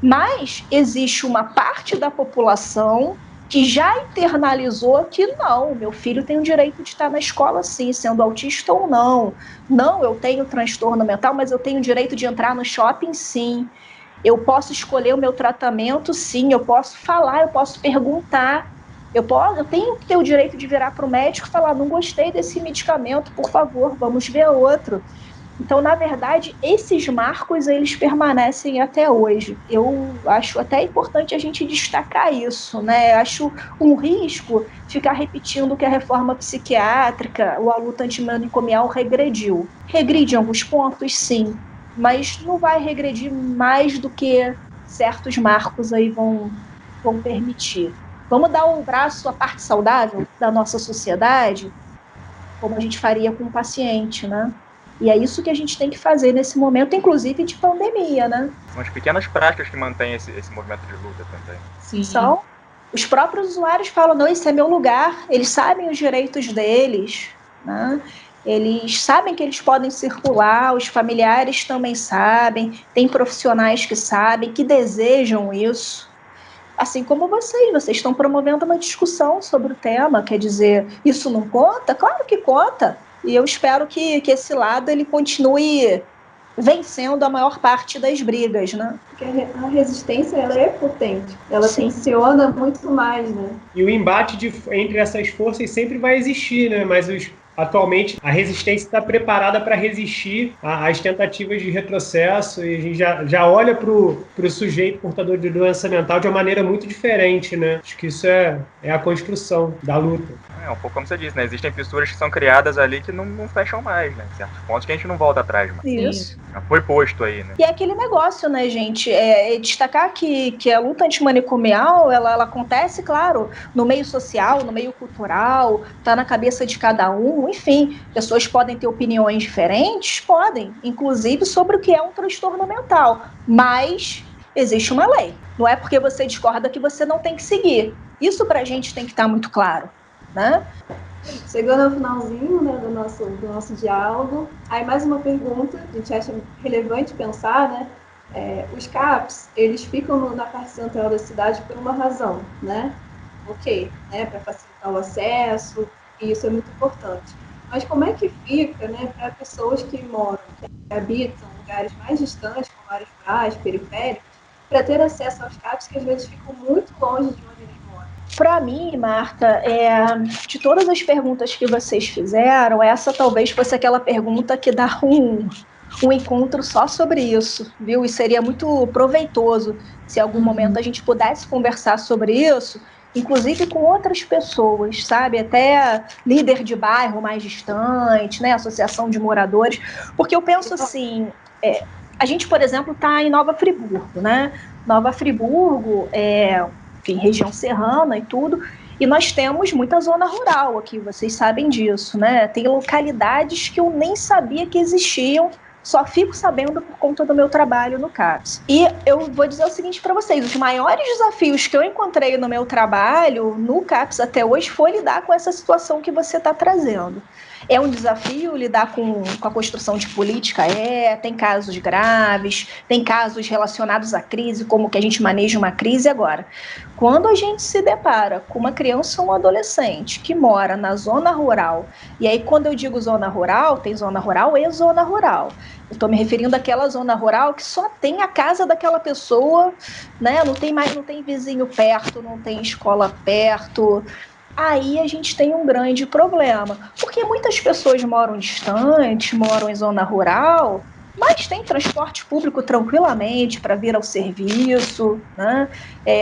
Mas existe uma parte da população que já internalizou que não, meu filho tem o direito de estar na escola sim, sendo autista ou não. Não, eu tenho transtorno mental, mas eu tenho o direito de entrar no shopping sim. Eu posso escolher o meu tratamento sim, eu posso falar, eu posso perguntar. Eu tenho que ter o direito de virar para o médico e falar, não gostei desse medicamento, por favor, vamos ver outro. Então, na verdade, esses marcos, eles permanecem até hoje. Eu acho até importante a gente destacar isso, né? Acho um risco ficar repetindo que a reforma psiquiátrica ou a luta antimanicomial regrediu. Regride em alguns pontos, sim, mas não vai regredir mais do que certos marcos aí vão permitir. Vamos dar o braço à parte saudável da nossa sociedade, como a gente faria com o paciente, né? E é isso que a gente tem que fazer nesse momento, inclusive de pandemia, né? São as pequenas práticas que mantêm esse movimento de luta também. Sim. São. Os próprios usuários falam, não, esse é meu lugar, eles sabem os direitos deles, né? Eles sabem que eles podem circular, os familiares também sabem, tem profissionais que sabem, que desejam isso. Assim como vocês estão promovendo uma discussão sobre o tema, quer dizer, isso não conta? Claro que conta. E eu espero que esse lado ele continue vencendo a maior parte das brigas, né? Porque a resistência, ela é potente, ela Sim. funciona muito mais, né? E o embate entre essas forças sempre vai existir, né? Mas atualmente a resistência está preparada para resistir às tentativas de retrocesso e a gente já olha para o sujeito portador de doença mental de uma maneira muito diferente, né? Acho que isso é a construção da luta. É um pouco como você disse, né? Existem fissuras que são criadas ali que não fecham mais, né? Certos pontos que a gente não volta atrás mais. Isso. Já foi posto aí, né? E é aquele negócio, né, gente? Destacar que a luta antimanicomial, ela acontece, claro, no meio social, no meio cultural, tá na cabeça de cada um, enfim. Pessoas podem ter opiniões diferentes? Podem, inclusive sobre o que é um transtorno mental. Mas existe uma lei. Não é porque você discorda que você não tem que seguir. Isso pra gente tem que estar muito claro, né? Chegando ao finalzinho, né, do nosso diálogo, aí mais uma pergunta, a gente acha relevante pensar, né? Os CAPs, eles ficam na parte central da cidade por uma razão, né? Ok, né, para facilitar o acesso, e isso é muito importante. Mas como é que fica, né, para pessoas que moram, que habitam lugares mais distantes, como áreas rurais, periféricas, para ter acesso aos CAPs que às vezes ficam muito longe de onde eles moram? Para mim, Marta, de todas as perguntas que vocês fizeram, essa talvez fosse aquela pergunta que dá um encontro só sobre isso, viu? E seria muito proveitoso se em algum momento a gente pudesse conversar sobre isso, inclusive com outras pessoas, sabe? Até líder de bairro mais distante, né? Associação de moradores, porque eu penso assim, a gente, por exemplo, está em Nova Friburgo, né? Nova Friburgo enfim, região serrana e tudo, e nós temos muita zona rural aqui, vocês sabem disso, né? Tem localidades que eu nem sabia que existiam, só fico sabendo por conta do meu trabalho no CAPS. E eu vou dizer o seguinte para vocês, os maiores desafios que eu encontrei no meu trabalho no CAPS até hoje foi lidar com essa situação que você está trazendo. É um desafio lidar com a construção de política? Tem casos graves, tem casos relacionados à crise, como que a gente maneja uma crise agora. Quando a gente se depara com uma criança ou um adolescente que mora na zona rural, e aí quando eu digo zona rural, tem zona rural e zona rural. Eu estou me referindo àquela zona rural que só tem a casa daquela pessoa, né? Não tem vizinho perto, não tem escola perto. Aí a gente tem um grande problema, porque muitas pessoas moram distante, moram em zona rural, mas tem transporte público tranquilamente para vir ao serviço, né?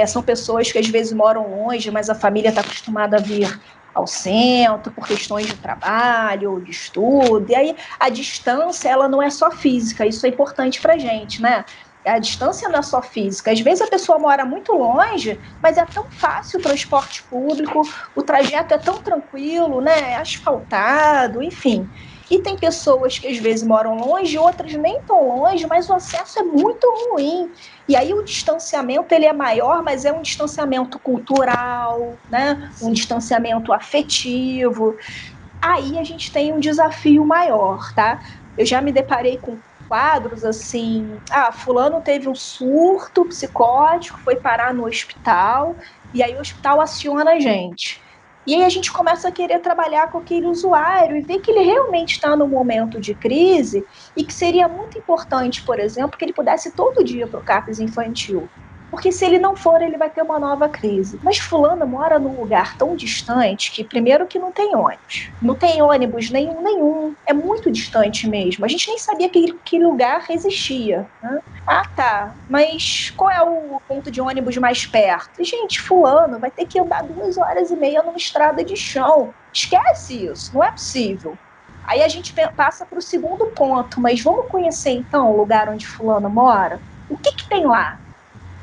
São pessoas que às vezes moram longe, mas a família está acostumada a vir ao centro por questões de trabalho, de estudo, e aí a distância ela não é só física, isso é importante para a gente, né? A distância não é só física. Às vezes a pessoa mora muito longe, mas é tão fácil o transporte público, o trajeto é tão tranquilo, né? É asfaltado, enfim. E tem pessoas que às vezes moram longe, outras nem tão longe, mas o acesso é muito ruim. E aí o distanciamento ele é maior, mas é um distanciamento cultural, né? Um distanciamento afetivo. Aí a gente tem um desafio maior, tá? Eu já me deparei com quadros assim, fulano teve um surto psicótico, foi parar no hospital, E aí o hospital aciona a gente. E aí a gente começa a querer trabalhar com aquele usuário e ver que ele realmente está num momento de crise e que seria muito importante, por exemplo, que ele pudesse ir todo dia para o CAPS infantil. Porque se ele não for, ele vai ter uma nova crise. Mas fulano mora num lugar tão distante que, primeiro, que não tem ônibus. Não tem ônibus nenhum. É muito distante mesmo. A gente nem sabia que lugar existia, né? Ah, tá. Mas qual é o ponto de ônibus mais perto? Gente, fulano vai ter que andar 2h30 numa estrada de chão. Esquece isso. Não é possível. Aí a gente passa para o segundo ponto. Mas vamos conhecer, então, o lugar onde fulano mora? O que tem lá?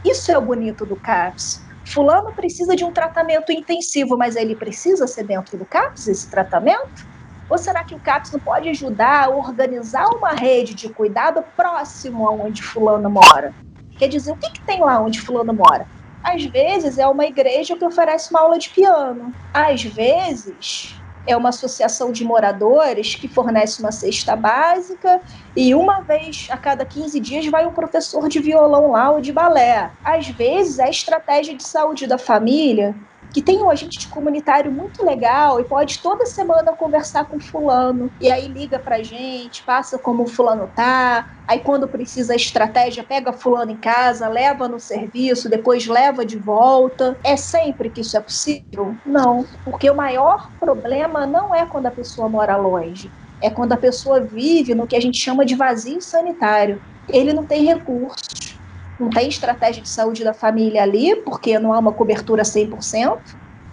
Isso é o bonito do CAPS. Fulano precisa de um tratamento intensivo, mas ele precisa ser dentro do CAPS, esse tratamento? Ou será que o CAPS não pode ajudar a organizar uma rede de cuidado próximo aonde fulano mora? Quer dizer, o que tem lá onde fulano mora? Às vezes é uma igreja que oferece uma aula de piano. Às vezes é uma associação de moradores que fornece uma cesta básica e uma vez a cada 15 dias vai um professor de violão lá ou de balé. Às vezes é a estratégia de saúde da família, que tem um agente comunitário muito legal e pode toda semana conversar com fulano, e aí liga pra gente, passa como o fulano tá, aí quando precisa a estratégia, pega fulano em casa, leva no serviço, depois leva de volta. É sempre que isso é possível? Não, porque o maior problema não é quando a pessoa mora longe, é quando a pessoa vive no que a gente chama de vazio sanitário. Ele não tem recursos, não tem estratégia de saúde da família ali, porque não há uma cobertura 100%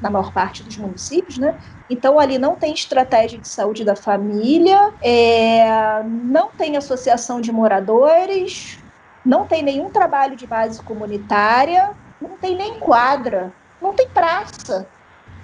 na maior parte dos municípios, né? Então, ali não tem estratégia de saúde da família, não tem associação de moradores, não tem nenhum trabalho de base comunitária, não tem nem quadra, não tem praça,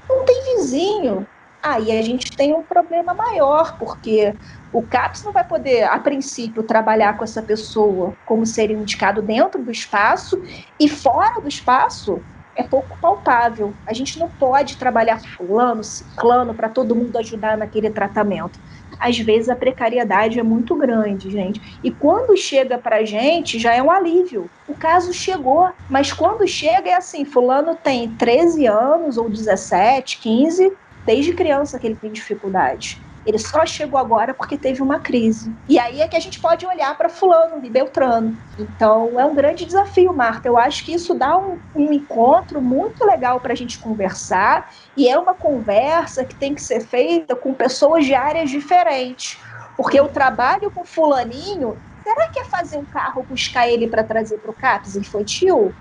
não tem vizinho. Aí a gente tem um problema maior, porque o CAPS não vai poder, a princípio, trabalhar com essa pessoa como seria indicado dentro do espaço, e fora do espaço é pouco palpável. A gente não pode trabalhar fulano, ciclano, para todo mundo ajudar naquele tratamento. Às vezes a precariedade é muito grande, gente. E quando chega para a gente, já é um alívio. O caso chegou, mas quando chega é assim, fulano tem 13 anos ou 17, 15, desde criança que ele tem dificuldade. Ele só chegou agora porque teve uma crise. E aí é que a gente pode olhar para fulano e Beltrano. Então é um grande desafio, Marta. Eu acho que isso dá um encontro muito legal para a gente conversar, e é uma conversa que tem que ser feita com pessoas de áreas diferentes. Porque o trabalho com fulaninho, será que é fazer um carro, buscar ele para trazer para o CAPS infantil?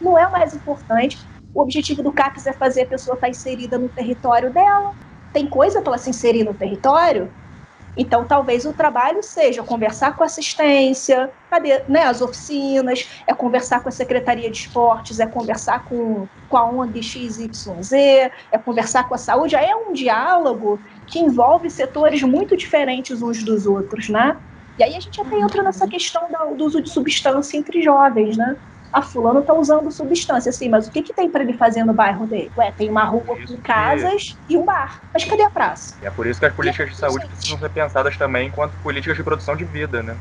Não é o mais importante. O objetivo do CAPS é fazer a pessoa estar inserida no território dela. Tem coisa para ela se inserir no território? Então, talvez o trabalho seja conversar com a assistência, as oficinas, é conversar com a Secretaria de Esportes, é conversar com a ONG XYZ, é conversar com a saúde. Aí é um diálogo que envolve setores muito diferentes uns dos outros, né? E aí a gente até entra nessa questão do uso de substância entre jovens, né? A fulano está usando substância, assim, mas o que tem para ele fazer no bairro dele? Tem uma rua com casas e um bar. Mas cadê a praça? E é por isso que as políticas de saúde precisam ser pensadas também enquanto políticas de produção de vida, né?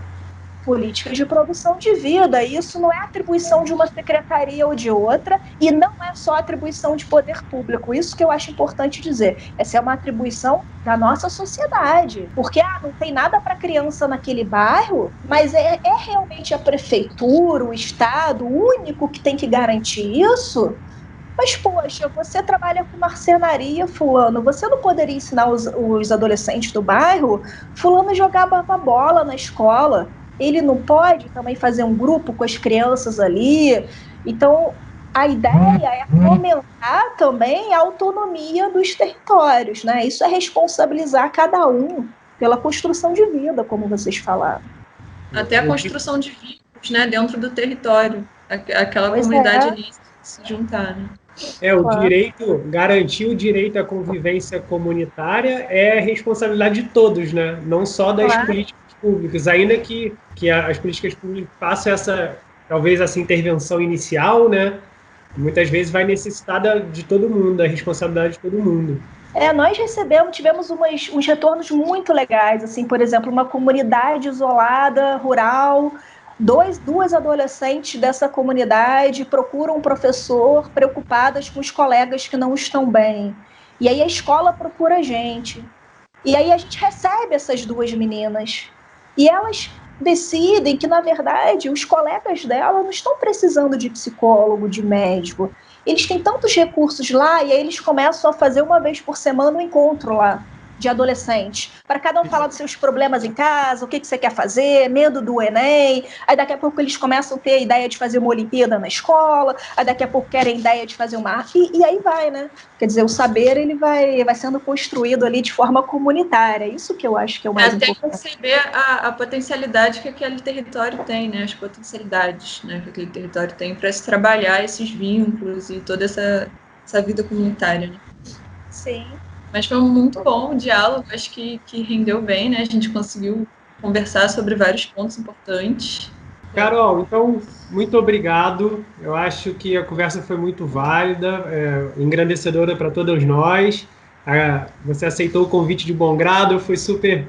Políticas de produção de vida. Isso não é atribuição de uma secretaria ou de outra, e não é só atribuição de poder público. Isso que eu acho importante dizer. Essa é uma atribuição da nossa sociedade. Porque não tem nada para criança naquele bairro, mas é realmente a prefeitura, o Estado, o único que tem que garantir isso? Mas, poxa, você trabalha com marcenaria, fulano, você não poderia ensinar os adolescentes do bairro? Fulano jogava bola na escola, ele não pode também fazer um grupo com as crianças ali? Então, a ideia é fomentar também a autonomia dos territórios, né? Isso é responsabilizar cada um pela construção de vida, como vocês falaram. Até a construção de vínculos, né, dentro do território, aquela comunidade ali se juntar, né? Garantir o direito à convivência comunitária é responsabilidade de todos, né? Não só das políticas públicas, ainda que as políticas públicas façam talvez essa intervenção inicial, né? Muitas vezes vai necessitar de todo mundo, da responsabilidade de todo mundo. Nós tivemos uns retornos muito legais, assim, por exemplo, uma comunidade isolada, rural, duas adolescentes dessa comunidade procuram um professor preocupadas com os colegas que não estão bem. E aí a escola procura a gente. E aí a gente recebe essas duas meninas. E elas decidem que, na verdade, os colegas dela não estão precisando de psicólogo, de médico. Eles têm tantos recursos lá, e aí eles começam a fazer uma vez por semana um encontro lá de adolescentes, para cada um falar dos seus problemas em casa, o que você quer fazer, medo do Enem, aí daqui a pouco eles começam a ter a ideia de fazer uma Olimpíada na escola, aí daqui a pouco querem a ideia de fazer uma... E aí vai, né? Quer dizer, o saber ele vai sendo construído ali de forma comunitária, isso que eu acho que é o mais importante. Tem que perceber a potencialidade que aquele território tem, né? As potencialidades, né, que aquele território tem para se trabalhar esses vínculos e toda essa vida comunitária, né? Sim. Mas foi muito bom o diálogo, acho que rendeu bem, né? A gente conseguiu conversar sobre vários pontos importantes. Carol, então, muito obrigado. Eu acho que a conversa foi muito válida, engrandecedora para todos nós. Você aceitou o convite de bom grado, foi super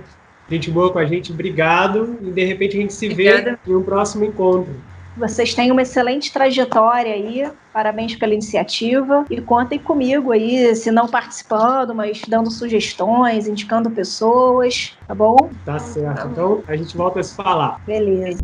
gente boa com a gente, obrigado. E, de repente, a gente se vê em um próximo encontro. Vocês têm uma excelente trajetória aí, parabéns pela iniciativa, e contem comigo aí, se não participando, mas dando sugestões, indicando pessoas, tá bom? Tá certo, então a gente volta a se falar. Beleza.